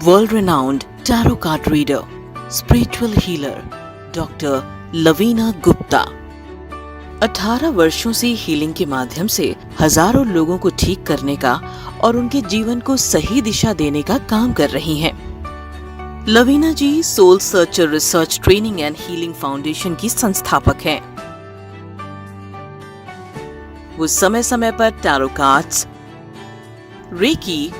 world-renowned tarot card reader, spiritual healer, doctor Lavina Gupta 18 वर्षों से healing के माध्यम से हजारों लोगों को ठीक करने का और उनके जीवन को सही दिशा देने का काम कर रही हैं। Laveena ji soul searcher research training and healing foundation की संस्थापक हैं। वो समय समय पर tarot cards, reiki,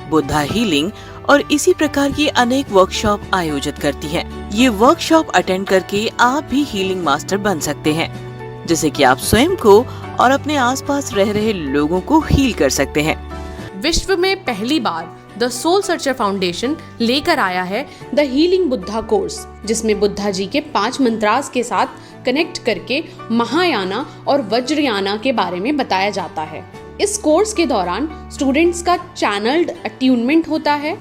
Buddha healing और इसी प्रकार की अनेक वर्कशॉप आयोजित करती हैं। ये वर्कशॉप अटेंड करके आप भी हीलिंग मास्टर बन सकते हैं, जिससे कि आप स्वयं को और अपने आसपास रह रहे लोगों को हील कर सकते हैं। विश्व में पहली बार द सोल सर्चर फाउंडेशन लेकर आया है द हीलिंग बुद्धा कोर्स, जिसमें बुद्धा जी के 5 मंत्रास के साथ कनेक्ट करके महायाना और वज्रयाना के बारे में बताया जाता है। इस कोर्स के दौरान स्टूडेंट्स का चैनल्ड अट्यूनमेंट होता है,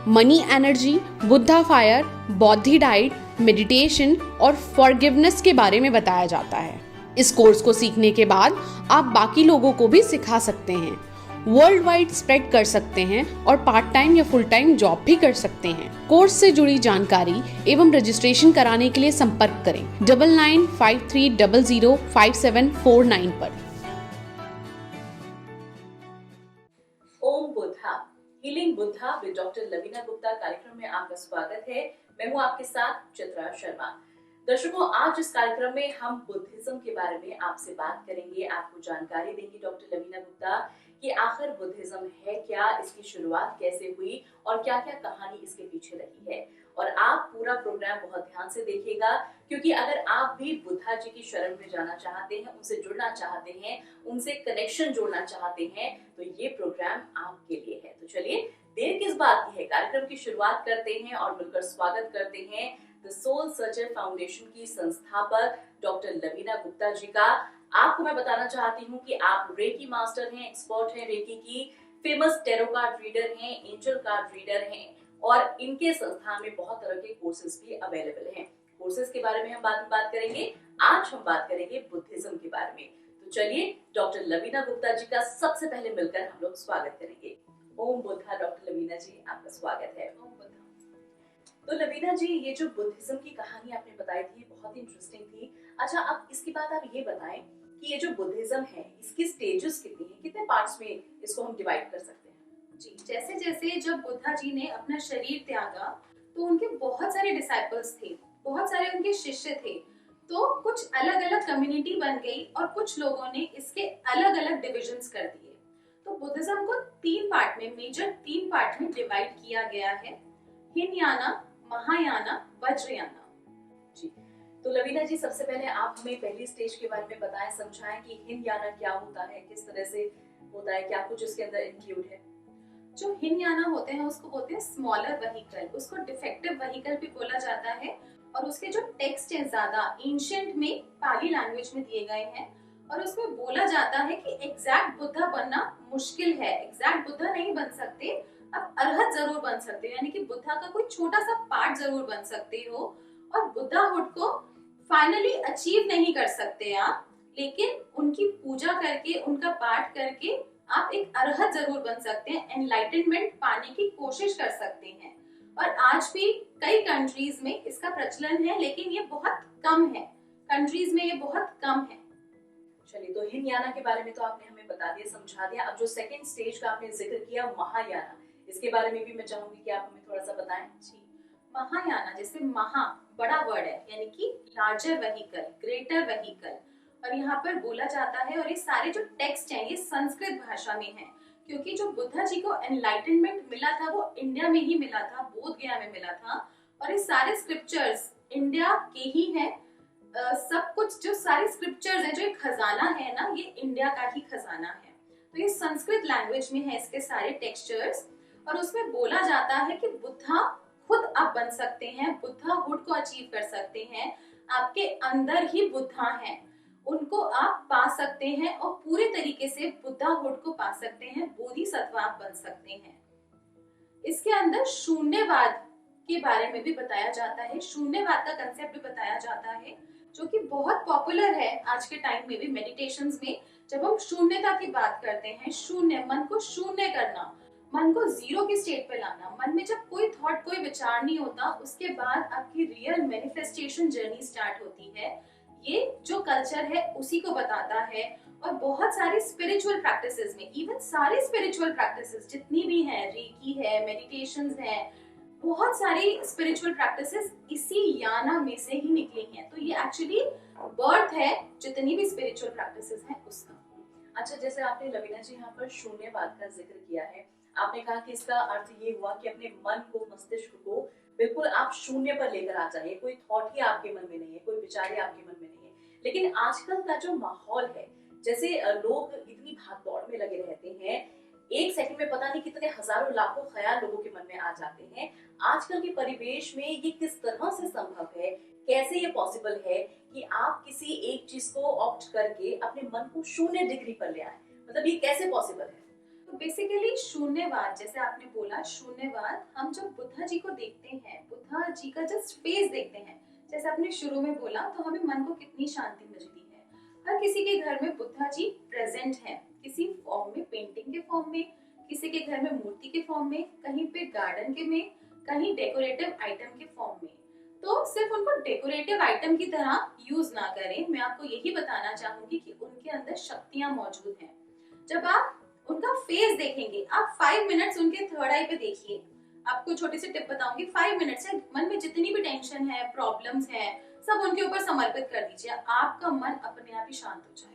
money energy, Buddha fire, Bodhi diet, meditation और फॉरगिवनेस के बारे में बताया जाता है। इस कोर्स को सीखने के बाद आप बाकी लोगों को भी सिखा सकते हैं, वर्ल्ड वाइड स्प्रेड कर सकते हैं और पार्ट टाइम या फुल टाइम जॉब भी कर सकते हैं। कोर्स से जुड़ी जानकारी एवं रजिस्ट्रेशन कराने के लिए संपर्क करें 9953005749 पर। Om Buddha healing Buddha with doctor Lavina Gupta कार्यक्रम में आपका स्वागत है। मैं हूं आपके साथ चित्रा शर्मा। दर्शकों, आज इस कार्यक्रम में हम बुद्धिज्म के बारे में आपसे बात करेंगे, आपको जानकारी देंगे डॉक्टर लवीना गुप्ता कि आखिर बुद्धिज्म है क्या, इसकी शुरुआत कैसे हुई और क्या क्या कहानी इसके पीछे रही है। और आप पूरा प्रोग्राम बहुत ध्यान से देखिएगा, क्योंकि अगर आप भी बुद्धा जी की शरण में जाना चाहते हैं, उनसे जुड़ना चाहते हैं, उनसे कनेक्शन जोड़ना चाहते हैं, तो ये प्रोग्राम आपके लिए है। तो चलिए, देर किस बात की है, कार्यक्रम की शुरुआत करते हैं और मिलकर स्वागत करते हैं द सोल सर्चर फाउंडेशन की संस्थापक डॉक्टर लवीना गुप्ता जी का। आपको मैं बताना चाहती हूँ कि आप रेकी मास्टर हैं, एक्सपर्ट हैं, रेकी की फेमस टैरो कार्ड रीडर हैं, एंजल कार्ड रीडर हैं और इनके संस्थान में बहुत तरह के कोर्सेज भी अवेलेबल हैं। कोर्सेज के बारे में हम बाद में बात करेंगे। आज हम बात करेंगे बुद्धिज्म के बारे में। तो चलिए, डॉक्टर लवीना गुप्ता जी का सबसे पहले मिलकर हम लोग स्वागत करेंगे। ओम बुद्धा डॉक्टर लवीना जी, आपका स्वागत है। ओम बुद्धा। तो लवीना जी, ये जो बुद्धिज्म की कहानी आपने बताई थी बहुत ही इंटरेस्टिंग थी। अच्छा, अब इसके बाद आप ये बताएं कि ये जो बुद्धिज्म है, इसकी स्टेजेस कितनी हैं, कितने पार्ट्स में इसको हम डिवाइड कर सकते हैं? जी, जैसे जैसे जब बुद्धा जी ने अपना शरीर त्यागा तो उनके बहुत सारे डिसाइपल्स थे, बहुत सारे उनके शिष्य थे। तो कुछ अलग अलग कम्युनिटी बन गई और कुछ लोगों ने इसके अलग अलग डिविजन्स कर दिए। तो बुद्धिज्म को 3 पार्ट में, मेजर 3 पार्ट में डिवाइड किया गया है, हीनयाना, महायाना, वज्रयाना। जी, तो लवीना जी, सबसे पहले आप हमें पहली स्टेज के बारे में बताएं, समझाएं कि हीनयाना क्या होता है, किस तरह से होता है, क्या कुछ इसके अंदर इंक्लूड है? जो हीनयाना होते हैं उसको बोलते हैं स्मॉलर व्हीकल, उसको डिफेक्टिव व्हीकल भी बोला जाता है। और उसके जो टेक्स्ट हैं ज्यादा एंशिएंट में पाली लैंग्वेज में दिए गए हैं और उसमें बोला जाता है कि एग्जैक्ट बुद्धा बनना मुश्किल है, एग्जैक्ट बुद्धा नहीं बन सकते, आप अरहत जरूर बन सकते हो, यानी कि बुद्धा का कोई छोटा सा पार्ट जरूर बन सकते हो और बुद्धाहुड को फाइनली अचीव नहीं कर सकते आप, लेकिन उनकी पूजा करके, उनका पाठ करके आप एक अरहत जरूर बन सकते हैं, एनलाइटनमेंट पाने की कोशिश कर सकते हैं। और आज भी कई कंट्रीज में इसका प्रचलन है, लेकिन ये बहुत कम है, कंट्रीज में ये बहुत कम है। चलिए, तो हीनयाना के बारे में तो आपने हमें बता दिया, समझा दिया। अब जो सेकंड स्टेज का आपने जिक्र किया, महायाना, इसके बारे में भी मैं चाहूंगी कि आप हमें थोड़ा सा बताएं। जी, महायाना, जैसे महा बड़ा वर्ड है, यानी कि लार्जर व्हीकल, ग्रेटर व्हीकल, और यहाँ पर बोला जाता है, और ये सारे जो टेक्स्ट हैं ये संस्कृत भाषा में हैं, क्योंकि जो बुद्धा जी को एनलाइटनमेंट मिला था वो इंडिया में ही मिला था, बोध गया में मिला था। और ये सारे स्क्रिप्चर्स इंडिया के ही हैं। सब कुछ जो सारे स्क्रिप्चर्स हैं, जो एक खजाना है ना, ये इंडिया का ही खजाना है। तो ये संस्कृत लैंग्वेज में है इसके सारे टेक्सचर्स, और उसमें बोला जाता है कि बुद्धा खुद आप बन सकते हैं, बुद्धाहुड को अचीव कर सकते हैं, आपके अंदर ही बुद्धा हैं, उनको आप पा सकते हैं और पूरे तरीके से बुद्धाहुड को पा सकते हैं, बोधिसत्व आप बन सकते हैं। इसके अंदर शून्यवाद के बारे में भी बताया जाता है, शून्यवाद का कंसेप्ट भी बताया जाता है, जो कि बहुत पॉपुलर है आज के टाइम में भी मेडिटेशंस में। जब हम शून्यता की बात करते हैं, शून्य, मन को शून्य करना, मन को जीरो की स्टेट पे लाना। मन में जब कोई थॉट, कोई विचार नहीं होता, उसके बाद आपकी रियल मैनिफेस्टेशन जर्नी स्टार्ट होती है। ये जो कल्चर है उसी को बताता है। और बहुत सारी स्पिरिचुअल प्रैक्टिसेस में, इवन सारी स्पिरिचुअल प्रैक्टिसेस जितनी भी हैं, रेकी है, मेडिटेशंस हैं, बहुत सारी स्पिरिचुअल प्रैक्टिसेस इसी याना में से ही निकली हैं। तो ये एक्चुअली बर्थ है जितनी भी स्पिरिचुअल प्रैक्टिसेस हैं उसका। अच्छा, जैसे आपने लवीना जी यहाँ पर शून्यवाद का जिक्र किया है, आपने कहा कि इसका अर्थ ये हुआ कि अपने मन को, मस्तिष्क को बिल्कुल आप शून्य पर लेकर आ जाइए। कोई थॉट ही आपके मन में नहीं है, कोई विचार ही आपके मन में नहीं है। लेकिन आजकल का जो माहौल है, जैसे लोग इतनी भागदौड़ में लगे रहते हैं, एक सेकंड में पता नहीं कितने हजारों लाखों ख्याल लोगों के मन में आ जाते हैं। आजकल के परिवेश में ये किस तरह से संभव है, कैसे ये पॉसिबल है कि आप किसी एक चीज को ऑप्ट करके अपने मन को 0 डिग्री पर ले आए? मतलब ये कैसे पॉसिबल है? तो बेसिकली शून्यवाद, जैसे आपने बोला शून्यवाद, हम जब बुद्धा जी को देखते हैं, बुद्धा जी का जस्ट फेस देखते हैं, जैसे आपने शुरू में बोला, तो हमें मन को कितनी शांति मिलती है। हर किसी के घर में बुद्धा जी प्रेजेंट हैं, किसी फॉर्म में, पेंटिंग के फॉर्म में, किसी के घर में मूर्ति के फॉर्म में, कहीं पे गार्डन के में, कहीं डेकोरेटिव आइटम के फॉर्म में। तो सिर्फ उनको डेकोरेटिव आइटम की तरह यूज ना करें। मैं आपको यही बताना चाहूंगी कि उनके अंदर शक्तियां मौजूद हैं। जब आप उनका फेस देखेंगे, आप 5 मिनट्स उनके थर्ड आई पे देखिए। आपको छोटी सी टिप बताऊंगी, 5 मिनट्स से मन में जितनी भी टेंशन है, प्रॉब्लम्स है, सब उनके ऊपर समर्पित कर दीजिए। आपका मन अपने आप ही शांत हो जाएगा।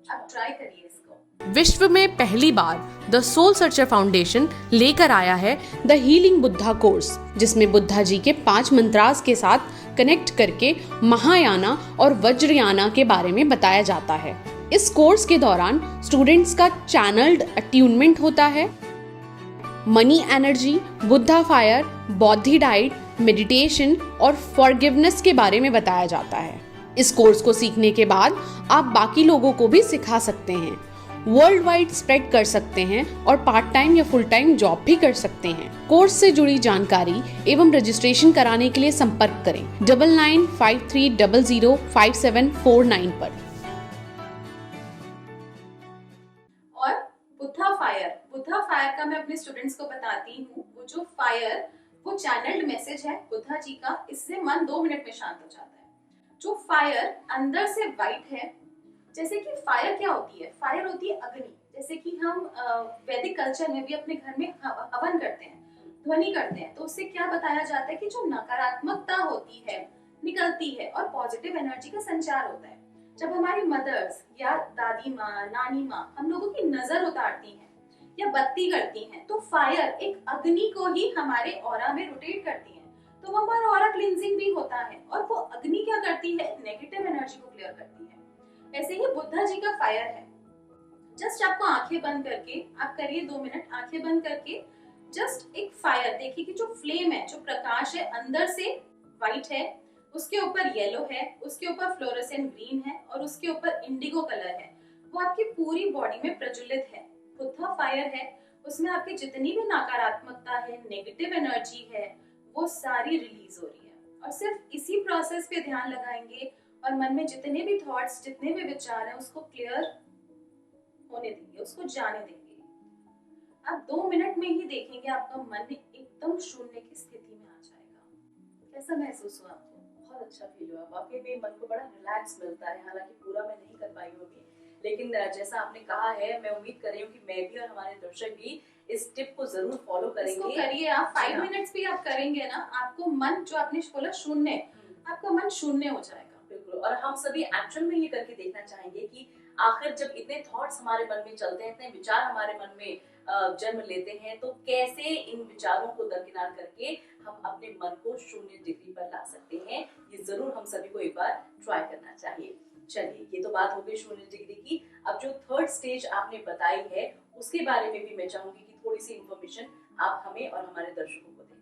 आप ट्राई करिए इसको। विश्व में पहली बार द सोल सर्चर फाउंडेशन लेकर आया है द हीलिंग बुद्धा कोर्स, जिसमें बुद्धा जी के 5 मंत्रास के साथ कनेक्ट करके महायाना और वज्रयाना के बारे में बताया जाता है। इस कोर्स के दौरान स्टूडेंट्स का चैनल्ड अट्यूनमेंट होता है, money energy, Buddha fire, Bodhi diet, meditation और फॉरगिवनेस के बारे में बताया जाता है। इस कोर्स को सीखने के बाद आप बाकी लोगों को भी सिखा सकते हैं, वर्ल्ड वाइड स्प्रेड कर सकते हैं और पार्ट टाइम या फुल टाइम जॉब भी कर सकते हैं। कोर्स से जुड़ी जानकारी एवं रजिस्ट्रेशन कराने के लिए संपर्क करें 9953005749 पर। और बुद्धा फायर का मैं अपने स्टूडेंट्स को बताती हूँ। वो जो फायर, वो चैनल्ड मैसेज है बुद्धा जी का, इससे मन 2 मिनट में शांत हो जाता है। जो फायर अंदर से वाइट है, जैसे कि फायर क्या होती है? फायर होती है अग्नि। जैसे कि हम वैदिक कल्चर में भी अपने घर में हवन करते हैं, ध्वनि करते हैं, तो उससे क्या बताया जाता है कि जो नकारात्मकता होती है निकलती है और पॉजिटिव एनर्जी का संचार होता है। जब हमारी मदर्स या दादी माँ, नानी माँ हम लोगों की नजर उतारती हैं या बत्ती करती हैं, तो फायर एक अग्नि को ही हमारे ऑरा में रोटेट करती है, तो वो हमारा ऑरा क्लींजिंग भी होता है। और वो अग्नि क्या करती है? नेगेटिव एनर्जी को क्लियर करती है। ऐसे ही बुद्धा जी का फायर है। जस्ट आपको आंखें बंद करके आप करिए 2 मिनट, आंखें बंद करके जस्ट एक फायर देखिए कि जो फ्लेम है, जो प्रकाश है, अंदर से व्हाइट है, उसके ऊपर येलो है, उसके ऊपर फ्लोरोसेंट ग्रीन है और उसके ऊपर इंडिगो कलर है। वो आपकी पूरी बॉडी में प्रज्वलित है। बुद्धा फायर है, उसमें आपकी जितनी भी नकारात्मकता है, नेगेटिव एनर्जी है, वो सारी रिलीज हो रही है। और सिर्फ इसी प्रोसेस पे ध्यान लगाएंगे और मन में जितने भी थॉट्स, जितने भी विचार हैं, उसको क्लियर होने देंगे, उसको जाने देंगे। आप 2 मिनट में ही देखेंगे आपका मन एकदम शून्य की स्थिति में आ जाएगा। कैसा महसूस हुआ आपको? बहुत अच्छा फील हुआ। वाकई में मन को बड़ा रिलैक्स मिलता है। हालांकि पूरा मैं नहीं कर पाई होगी, लेकिन जैसा आपने कहा है, मैं उम्मीद कर रही हूँ कि मैं भी और हमारे दर्शक भी इस टिप को जरूर फॉलो करेंगे। इसको करिए आप। 5 मिनट्स भी आप करेंगे ना, आपको मन, जो आपने बोला शून्य, आपका मन शून्य हो जाएगा। बिल्कुल। और हम सभी एक्चुअल में ये करके देखना चाहेंगे कि आखिर जब इतने थॉट्स हमारे मन में चलते हैं, इतने विचार हमारे मन में जन्म लेते हैं, तो कैसे इन विचारों को दरकिनार करके हम अपने मन को 0 डिग्री पर ला सकते हैं। ये जरूर हम सभी को एक बार ट्राई करना चाहिए। चलिए, ये तो बात हो गई 0 डिग्री की। अब जो 3rd स्टेज आपने बताई है, उसके बारे में भी मैं चाहूंगी कि थोड़ी सी इंफॉर्मेशन आप हमें और हमारे दर्शकों को दें।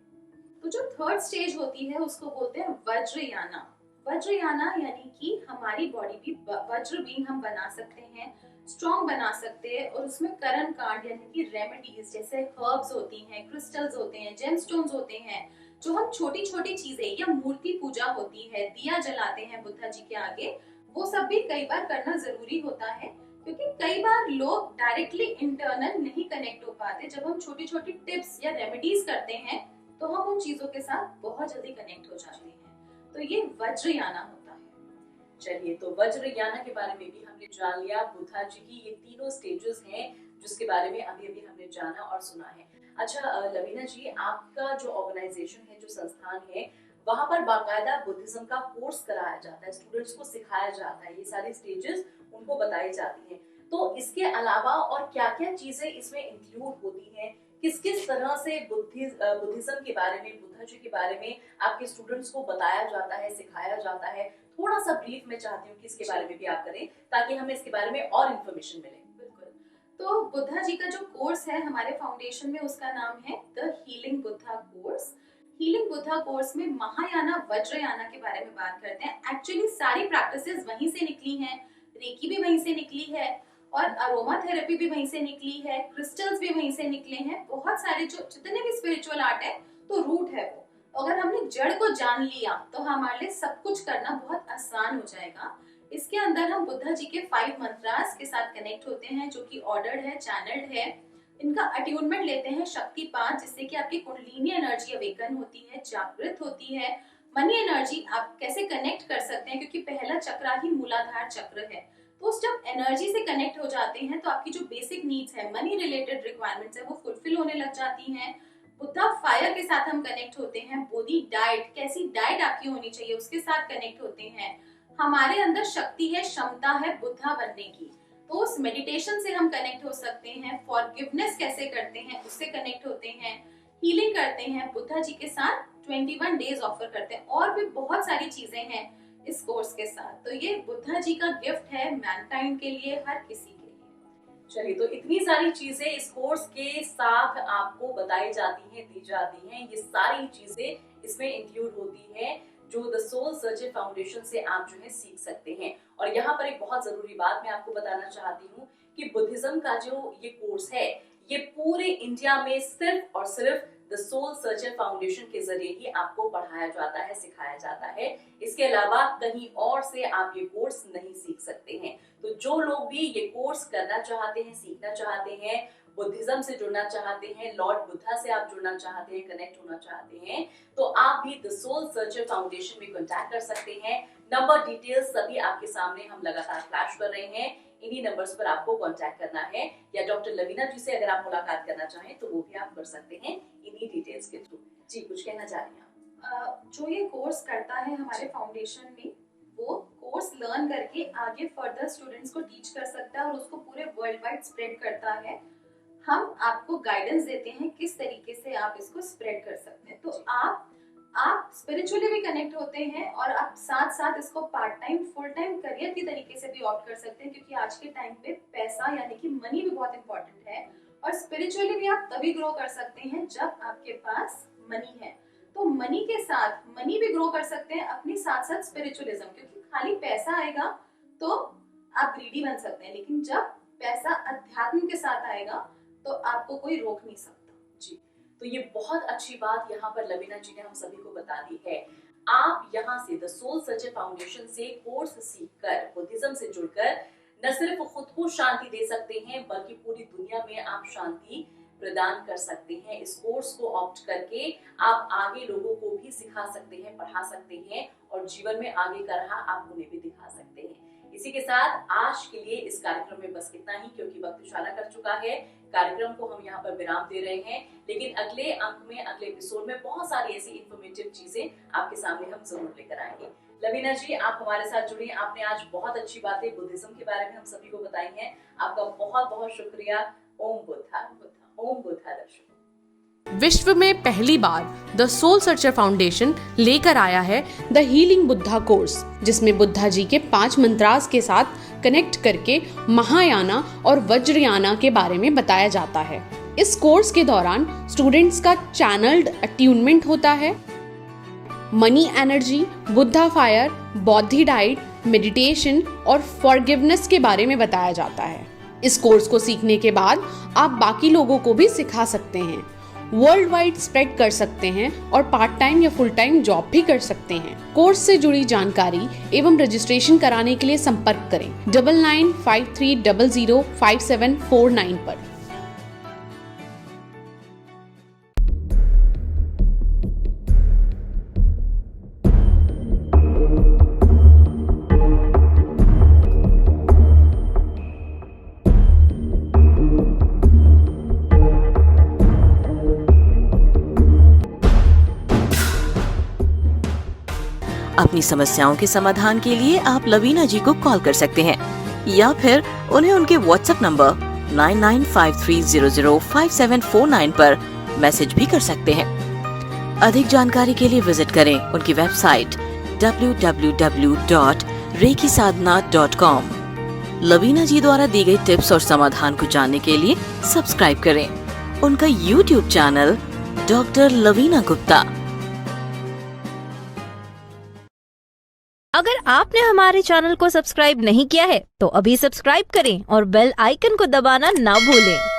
तो जो 3rd स्टेज होती है उसको बोलते हैं वज्रयाना। वज्रयाना यानी कि हमारी बॉडी भी वज्र बीइंग हम बना सकते हैं, स्ट्रॉन्ग बना सकते हैं। और उसमें कर्म कांड यानी कि रेमेडीज, जैसे हर्ब्स होती हैं, क्रिस्टल्स होते हैं, जेमस्टोन्स होते हैं, जो हम छोटी छोटी चीजें, या मूर्ति पूजा होती है, दिया जलाते हैं बुद्धा जी के आगे, वो सब भी कई बार करना जरूरी होता है क्योंकि कई बार लोग डायरेक्टली इंटरनल नहीं कनेक्ट हो पाते। जब हम छोटी छोटी टिप्स या रेमेडीज करते हैं तो हम उन चीजों के साथ बहुत जल्दी कनेक्ट हो जाते हैं। तो ये वज्रयाना होता है। चलिए, तो वज्रयाना के बारे में भी हमने जान लिया। बुद्धा जी की ये तीनों स्टेजेस हैं जिसके बारे में अभी अभी हमने जाना और सुना है। अच्छा लवीना जी, आपका जो ऑर्गेनाइजेशन है, जो संस्थान है, वहाँ पर बाकायदा बुद्धिज्म का कोर्स कराया जाता है, स्टूडेंट्स को सिखाया जाता है, ये सारी स्टेजेस उनको बताई जाती हैं। तो इसके अलावा और क्या क्या चीजें इसमें इंक्लूड होती हैं? किस किस तरह से बुद्धिज्म के बारे में, बुद्धा जी के बारे में आपके स्टूडेंट्स को बताया जाता है, सिखाया जाता है? थोड़ा सा ब्रीफ में चाहती हूँ कि इसके बारे में भी आप करें ताकि हमें इसके बारे में और इन्फॉर्मेशन मिले। बिल्कुल। तो बुद्धा जी का जो कोर्स है हमारे फाउंडेशन में, उसका नाम है the healing Buddha course. Healing Buddha course में महायाना वज्रयाना के बारे में बात करते हैं। एक्चुअली सारी प्रैक्टिसेस वहीं से निकली हैं, रेकी भी वहीं से निकली है और अरोमा थेरेपी भी वहीं से निकली है, क्रिस्टल्स भी वहीं से निकले हैं। बहुत सारे जो जितने भी स्पिरिचुअल आर्ट है तो रूट है वो। अगर हमने जड़ को जान लिया तो हमारे लिए सब कुछ करना बहुत आसान हो जाएगा। इसके अंदर हम बुद्धा जी के 5 मंत्रास के साथ कनेक्ट होते हैं, जो कि ऑर्डर्ड है, चैनल्ड है। इनका अट्यूनमेंट लेते हैं शक्ति 5, जिससे कि आपकी कुंडलिनी एनर्जी अवेकन होती है, जागृत होती है। मनी एनर्जी आप कैसे कनेक्ट कर सकते हैं, क्योंकि पहला चक्र ही मूलाधार चक्र है। तो जब एनर्जी से कनेक्ट हो जाते हैं तो आपकी जो बेसिक नीड्स है, मनी रिलेटेड रिक्वायरमेंट्स है, वो फुलफिल होने लग जाती हैं। बुद्धा फायर के साथ हम कनेक्ट होते हैं। बोधी डाइट, कैसी डाइट आपकी होनी चाहिए, उसके साथ कनेक्ट होते हैं। हमारे अंदर शक्ति है, क्षमता है बुद्धा बनने की, तो उस मेडिटेशन से हम कनेक्ट हो सकते हैं। फॉरगिवनेस कैसे करते हैं, उससे कनेक्ट होते हैं। हीलिंग करते हैं, बुद्धा जी के साथ 21 डेज ऑफर करते हैं। और भी बहुत सारी चीजें हैं इस कोर्स के साथ। तो ये बुद्धा जी का गिफ्ट है मैनकाइंड के लिए, हर किसी के लिए। चलिए, तो इतनी सारी चीजें इस कोर्स के साथ आपको बताई जाती हैं, दी जाती हैं। ये सारी चीजें इसमें इंक्लूड होती हैं जो द सोल सर्चर फाउंडेशन से आप जो है सीख सकते हैं। और यहाँ पर एक बहुत जरूरी बात मैं आपको बताना चाहती हूँ कि बुद्धिज्म का जो ये कोर्स है, ये पूरे इंडिया में सिर्फ और सिर्फ द सोल सर्चर फाउंडेशन के जरिए ही आपको पढ़ाया जाता है, सिखाया जाता है। इसके अलावा कहीं और से आप ये कोर्स नहीं सीख सकते हैं। तो जो लोग भी ये कोर्स करना चाहते हैं, सीखना चाहते हैं, बुद्धिज्म से जुड़ना चाहते हैं, लॉर्ड बुद्धा से आप जुड़ना चाहते हैं, कनेक्ट होना चाहते हैं, तो आप भी द सोल सर्चर फाउंडेशन में कॉन्टैक्ट कर सकते हैं। नंबर डिटेल्स सभी आपके सामने हम लगातार फ्लैश कर रहे हैं। इन्हीं नंबर्स पर आपको कांटेक्ट करना है, या डॉक्टर लवीना जी से अगर आप मुलाकात करना चाहें तो वो भी आप कर सकते हैं इन्हीं डिटेल्स के थ्रू। जी, कुछ कहना चाह रही हैं? जो ये कोर्स करता है हमारे फाउंडेशन में, वो कोर्स लर्न करके आगे फर्दर स्टूडेंट्स को टीच कर सकता है और उसको पूरे वर्ल्ड वाइड स्प्रेड करता है। हम आपको गाइडेंस देते हैं किस तरीके से आप इसको स्प्रेड कर सकते हैं। तो आप स्पिरिचुअली भी कनेक्ट होते हैं और आप साथ साथ इसको part time, full time career की तरीके से भी ऑप्ट कर सकते हैं, क्योंकि आज के टाइम पे पैसा यानी कि मनी भी बहुत इंपॉर्टेंट है। और स्पिरिचुअली भी आप तभी ग्रो कर सकते हैं जब आपके पास मनी है। तो मनी के साथ मनी भी ग्रो कर सकते हैं, अपनी साथ साथ स्पिरिचुअलिज्म, क्योंकि खाली पैसा आएगा तो आप ग्रीडी बन सकते हैं, लेकिन जब पैसा अध्यात्म के साथ आएगा तो आपको कोई रोक नहीं सकता। जी, तो ये बहुत अच्छी बात यहाँ पर लवीना जी ने हम सभी को बता दी है। आप यहाँ से द सोल सर्चर फाउंडेशन से कोर्स सीखकर, बुद्धिज्म से जुड़कर न सिर्फ खुद को शांति दे सकते हैं, बल्कि पूरी दुनिया में आप शांति प्रदान कर सकते हैं। इस कोर्स को ऑप्ट करके आप आगे लोगों को भी सिखा सकते हैं, पढ़ा सकते हैं और जीवन में आगे का राह आप उन्हें भी दिखा सकते हैं। इसी के साथ आज के लिए इस कार्यक्रम में बस इतना ही, क्योंकि वक्त इशारा कर चुका है। कार्यक्रम को हम यहाँ पर विराम दे रहे हैं, लेकिन अगले अंक में, अगले एपिसोड में बहुत सारी ऐसी इंफॉर्मेटिव चीजें आपके सामने हम जरूर लेकर आएंगे। लवीना जी, आप हमारे साथ जुड़ी, आपने आज बहुत अच्छी बातें बुद्धिज्म के बारे में हम सभी को बताई हैं। आपका बहुत बहुत शुक्रिया। ओम बुद्धा, ओम बुद्धा दर्शकों। विश्व में पहली बार द सोल सर्चर फाउंडेशन लेकर आया है द हीलिंग बुद्धा कोर्स, जिसमें बुद्धा जी के 5 मंत्रास के साथ कनेक्ट करके महायाना और वज्रयाना के बारे में बताया जाता है। इस कोर्स के दौरान स्टूडेंट्स का चैनल्ड अट्यूनमेंट होता है। Money energy, Buddha fire, Bodhi diet, meditation और फॉरगिवनेस के बारे में बताया जाता है। इस कोर्स को सीखने के बाद आप बाकी लोगों को भी सिखा सकते हैं। वर्ल्ड वाइड स्प्रेड कर सकते हैं और पार्ट टाइम या फुल टाइम जॉब भी कर सकते हैं। कोर्स से जुड़ी जानकारी एवं रजिस्ट्रेशन कराने के लिए संपर्क करें 9953005749 पर। अपनी समस्याओं के समाधान के लिए आप लवीना जी को कॉल कर सकते हैं या फिर उन्हें उनके व्हाट्सएप नंबर 9953005749 पर मैसेज भी कर सकते हैं। अधिक जानकारी के लिए विजिट करें उनकी वेबसाइट www.reikisadhana.com। लवीना जी द्वारा दी गई टिप्स और समाधान को जानने के लिए सब्सक्राइब करें उनका YouTube channel doctor Lavina Gupta. अगर आपने हमारे चैनल को सब्सक्राइब नहीं किया है तो अभी सब्सक्राइब करें और बेल आइकन को दबाना ना भूलें।